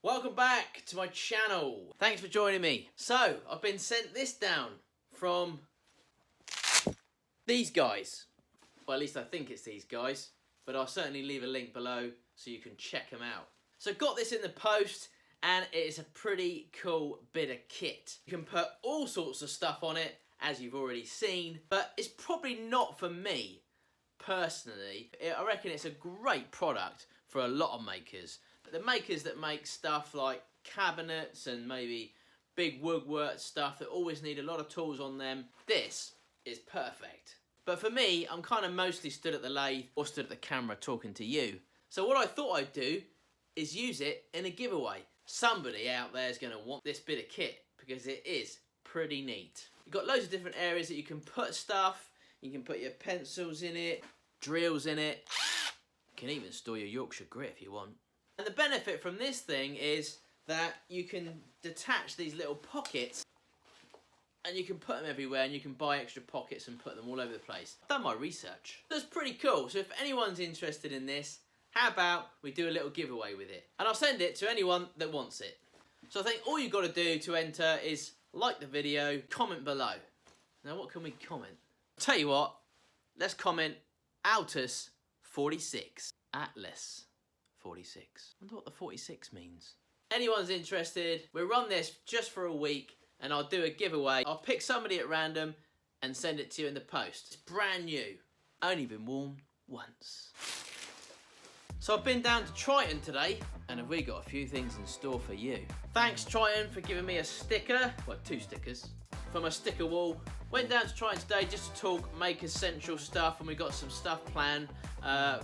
Welcome back to my channel. Thanks for joining me. So, I've been sent this down from these guys. Well, at least I think it's these guys, but I'll certainly leave a link below so you can check them out. So got this in the post, and it's a pretty cool bit of kit. You can put all sorts of stuff on it, as you've already seen, but it's probably not for me personally. I reckon it's a great product for a lot of makers. But the makers that make stuff like cabinets and maybe big woodwork stuff that always need a lot of tools on them, this is perfect. But for me, I'm kind of mostly stood at the lathe or stood at the camera talking to you. So what I thought I'd do is use it in a giveaway. Somebody out there is going to want this bit of kit because it is pretty neat. You've got loads of different areas that you can put stuff. You can put your pencils in it, drills in it. You can even store your Yorkshire grit if you want. And the benefit from this thing is that you can detach these little pockets and you can put them everywhere, and you can buy extra pockets and put them all over the place. I've done my research. That's pretty cool. So if anyone's interested in this, how about we do a little giveaway with it? And I'll send it to anyone that wants it. So I think all you've got to do to enter is like the video, comment below. Now what can we comment? I'll tell you what, let's comment Altus 46. Atlas 46. I wonder what the 46 means. Anyone's interested, we'll run this just for a week and I'll do a giveaway. I'll pick somebody at random and send it to you in the post. It's brand new. Only been worn once. So I've been down to Triton today and have we got a few things in store for you. Thanks Triton for giving me a sticker, well 2 stickers, for my sticker wall. Went down to Triton today just to talk Makers Central stuff, and we got some stuff planned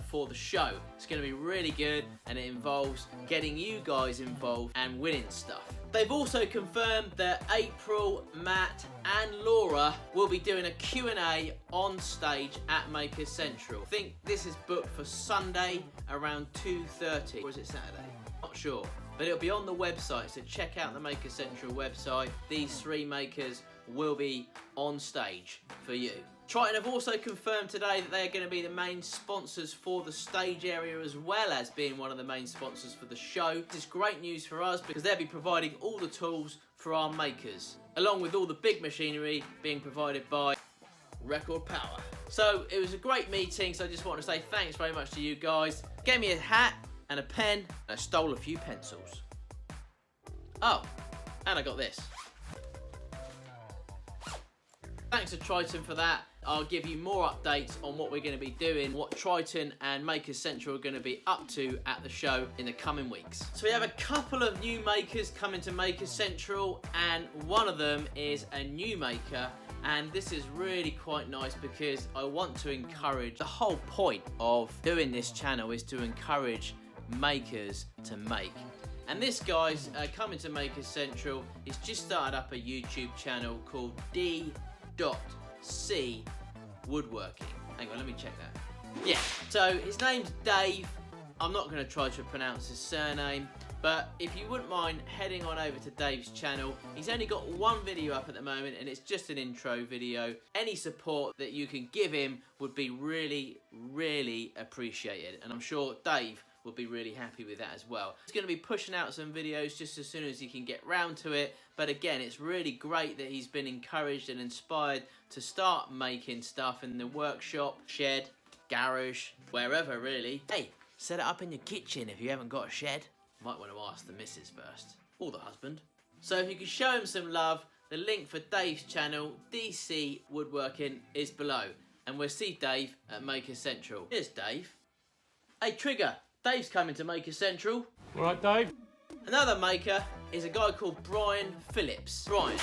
for the show. It's going to be really good and it involves getting you guys involved and winning stuff. They've also confirmed that April, Matt and Laura will be doing a Q&A on stage at Makers Central. I think this is booked for Sunday around 2:30, or is it Saturday? Not sure, but it'll be on the website, so check out the Makers Central website. These 3 makers will be on stage for you. Triton have also confirmed today that they are going to be the main sponsors for the stage area, as well as being one of the main sponsors for the show. This is great news for us because they'll be providing all the tools for our makers, along with all the big machinery being provided by Record Power. So it was a great meeting, so I just want to say thanks very much to you guys. Gave me a hat and a pen, and I stole a few pencils. Oh, and I got this. Thanks to Triton for that. I'll give you more updates on what we're going to be doing, what Triton and Makers Central are going to be up to at the show in the coming weeks. So we have a couple of new makers coming to Makers Central, and one of them is a new maker, and this is really quite nice because I want to encourage, the whole point of doing this channel is to encourage makers to make. And this guy's coming to Makers Central. He's just started up a YouTube channel called D.C Woodworking. Hang on, let me check that. Yeah, so his name's Dave. I'm not going to try to pronounce his surname, but if you wouldn't mind heading on over to Dave's channel. He's only got 1 video up at the moment and it's just an intro video. Any support that you can give him would be really, really appreciated, and I'm sure Dave will be really happy with that as well. He's going to be pushing out some videos just as soon as he can get round to it, but again, it's really great that he's been encouraged and inspired to start making stuff in the workshop, shed, garage, wherever really. Hey, set it up in your kitchen if you haven't got a shed. Might want to ask the missus first, or the husband. So if you could show him some love, the link for Dave's channel, DC Woodworking, is below, and we'll see Dave at Makers Central. Here's Dave. Hey Trigger, Dave's coming to Makers Central. All right, Dave. Another maker is a guy called Brian Phillips. Brian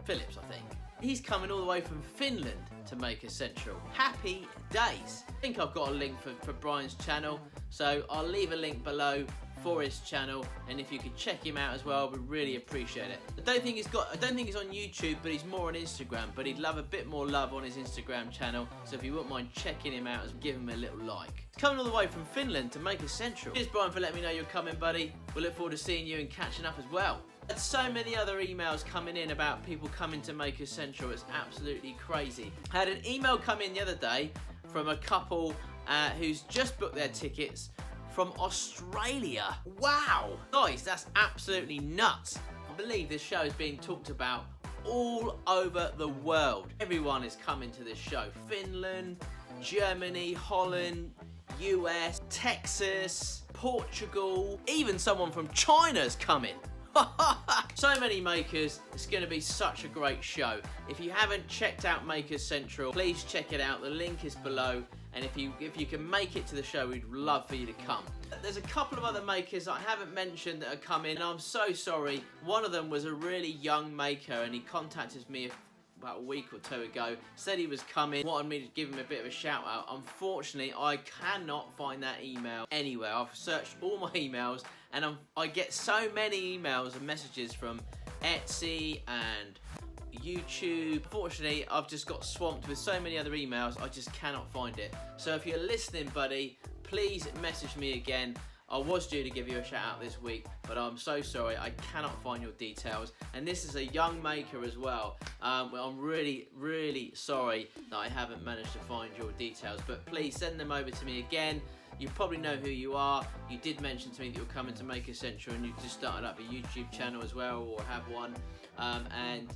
Phillips, I think. He's coming all the way from Finland to Makers Central. Happy days. I think I've got a link for Brian's channel, so I'll leave a link below for his channel, and if you could check him out as well, we'd really appreciate it. I don't think he's on YouTube, but he's more on Instagram, but he'd love a bit more love on his Instagram channel, so if you wouldn't mind checking him out, give him a little like. He's coming all the way from Finland to Makers Central. Cheers Brian for letting me know you're coming, buddy. We look forward to seeing you and catching up as well. There's so many other emails coming in about people coming to Makers Central. It's absolutely crazy. I had an email come in the other day from a couple who's just booked their tickets from Australia. Wow! Guys, that's absolutely nuts. I believe this show is being talked about all over the world. Everyone is coming to this show. Finland, Germany, Holland, US, Texas, Portugal, even someone from China's coming. So many makers, it's going to be such a great show. If you haven't checked out Makers Central, please check it out. The link is below, and if you can make it to the show, we'd love for you to come. There's a couple of other makers I haven't mentioned that are coming, and I'm so sorry. One of them was a really young maker, and he contacted me about a week or two ago, said he was coming, wanted me to give him a bit of a shout out. Unfortunately, I cannot find that email anywhere. I've searched all my emails, and I get so many emails and messages from Etsy and YouTube. Unfortunately, I've just got swamped with so many other emails, I just cannot find it. So if you're listening, buddy, please message me again. I was due to give you a shout out this week, but I'm so sorry, I cannot find your details. And this is a young maker as well. Well, I'm really, really sorry that I haven't managed to find your details, but please send them over to me again. You probably know who you are. You did mention to me that you're coming to Makers Central, and you've just started up a YouTube channel as well, or have one. And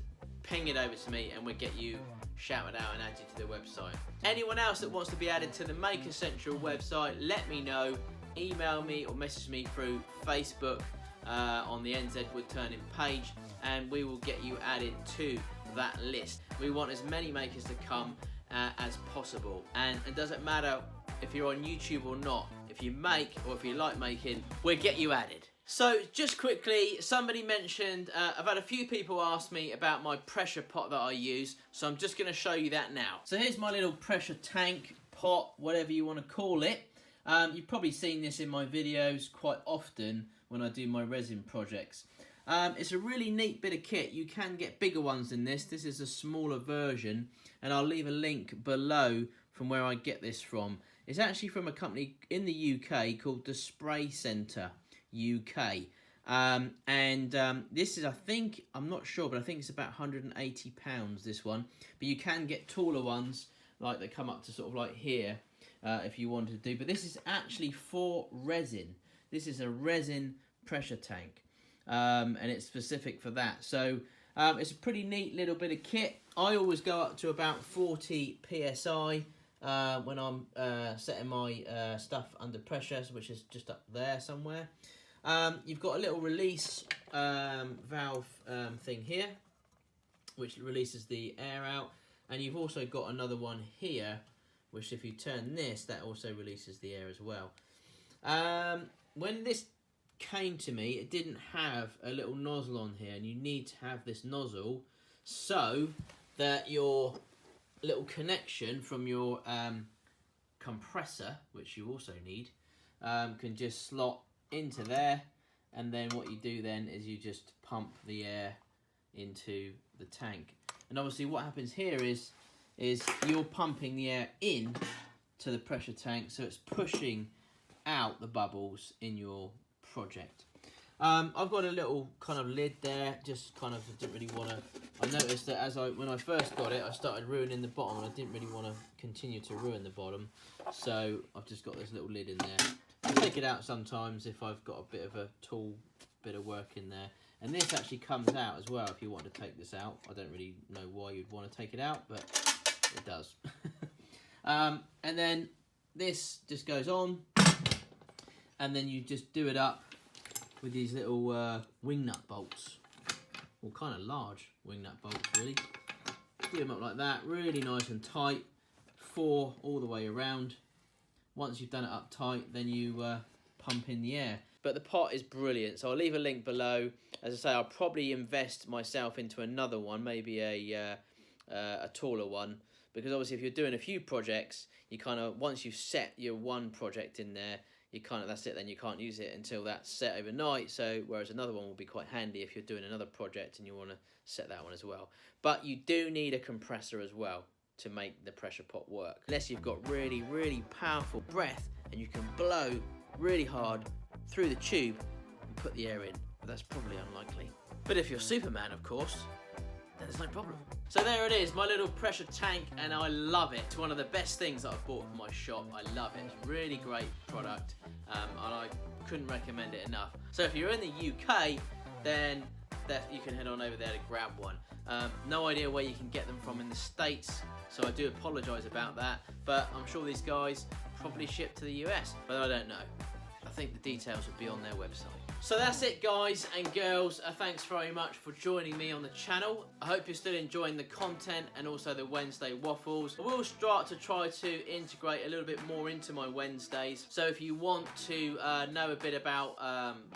ping it over to me and we'll get you shouted out and added to the website. Anyone else that wants to be added to the Makers Central website, let me know. Email me or message me through Facebook on the NZ Wood Turning page, and we will get you added to that list. We want as many makers to come as possible, and it doesn't matter if you're on YouTube or not. If you make, or if you like making, we'll get you added. So just quickly, somebody mentioned, I've had a few people ask me about my pressure pot that I use, so I'm just going to show you that now. So here's my little pressure tank, pot, whatever you want to call it. You've probably seen this in my videos quite often when I do my resin projects. It's a really neat bit of kit. You can get bigger ones than this. This is a smaller version, and I'll leave a link below from where I get this from. It's actually from a company in the UK called the Spray Centre UK. This is, I think, I'm not sure, but I think it's about £180, this one. But you can get taller ones, like they come up to sort of like here, if you wanted to do. But this is actually for resin. This is a resin pressure tank, and it's specific for that. So it's a pretty neat little bit of kit. I always go up to about 40 PSI when I'm setting my stuff under pressure, which is just up there somewhere. You've got a little release valve thing here, which releases the air out, and you've also got another one here, which if you turn this, that also releases the air as well. When this came to me, it didn't have a little nozzle on here, and you need to have this nozzle so that your little connection from your compressor, which you also need, can just slot into there, and then what you do then is you just pump the air into the tank. And obviously what happens here is you're pumping the air in to the pressure tank, so it's pushing out the bubbles in your project. I've got a little kind of lid there, just kind of didn't really want to. I noticed that when I first got it, I started ruining the bottom, and I didn't really want to continue to ruin the bottom, so I've just got this little lid in there. I take it out sometimes if I've got a bit of a tool, bit of work in there. And this actually comes out as well if you want to take this out. I don't really know why you'd want to take it out, but it does. And then this just goes on, and then you just do it up with these little wing nut bolts. Well, kind of large wing nut bolts, really. Do them up like that, really nice and tight, 4 all the way around. Once you've done it up tight, then you pump in the air. But the pot is brilliant, so I'll leave a link below. As I say, I'll probably invest myself into another one, maybe a taller one, because obviously if you're doing a few projects, you kind of, once you've set your one project in there, you kind of, that's it, then you can't use it until that's set overnight. So whereas another one will be quite handy if you're doing another project and you want to set that one as well. But you do need a compressor as well to make the pressure pot work, unless you've got really, really powerful breath and you can blow really hard through the tube and put the air in, but that's probably unlikely. But if you're Superman, of course, then there's no problem. So there it is, my little pressure tank, and I love it. It's one of the best things that I've bought for my shop. I love it. It's a really great product, and I couldn't recommend it enough. So if you're in the UK, then you can head on over there to grab one. No idea where you can get them from in the States, so I do apologise about that, but I'm sure these guys probably ship to the US, but I don't know. I think the details will be on their website. So that's it, guys and girls. Thanks very much for joining me on the channel. I hope you're still enjoying the content and also the Wednesday waffles. I will start to try to integrate a little bit more into my Wednesdays. So if you want to know a bit about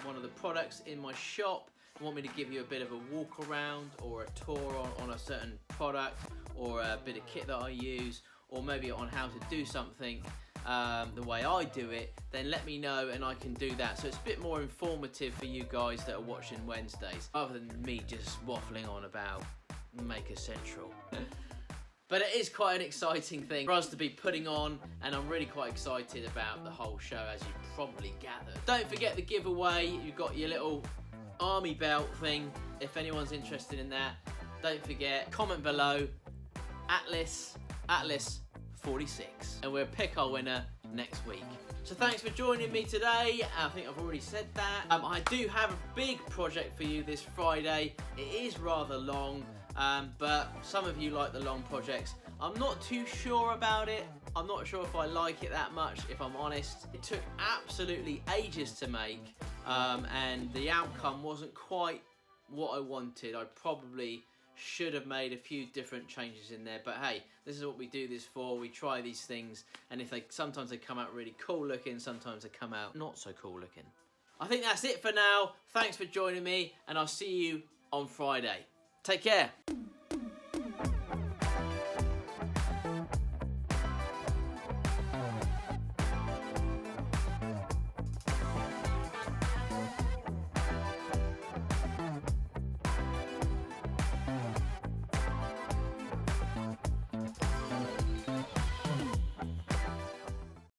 one of the products in my shop, want me to give you a bit of a walk around or a tour on a certain product or a bit of kit that I use, or maybe on how to do something the way I do it, then let me know and I can do that. So it's a bit more informative for you guys that are watching Wednesdays, rather than me just waffling on about Maker Central. But it is quite an exciting thing for us to be putting on, and I'm really quite excited about the whole show, as you probably gathered. Don't forget the giveaway. You've got your little army belt thing. If anyone's interested in that, don't forget, comment below, Atlas 46, and we'll pick our winner next week. So thanks for joining me today. I think I've already said that. I do have a big project for you this Friday. It is rather long, but some of you like the long projects. I'm not too sure about it. I'm not sure if I like it that much, if I'm honest. It took absolutely ages to make, and the outcome wasn't quite what I wanted. I probably should have made a few different changes in there, but hey, this is what we do this for. We try these things, and sometimes they come out really cool looking, sometimes they come out not so cool looking. I think that's it for now. Thanks for joining me, and I'll see you on Friday. Take care.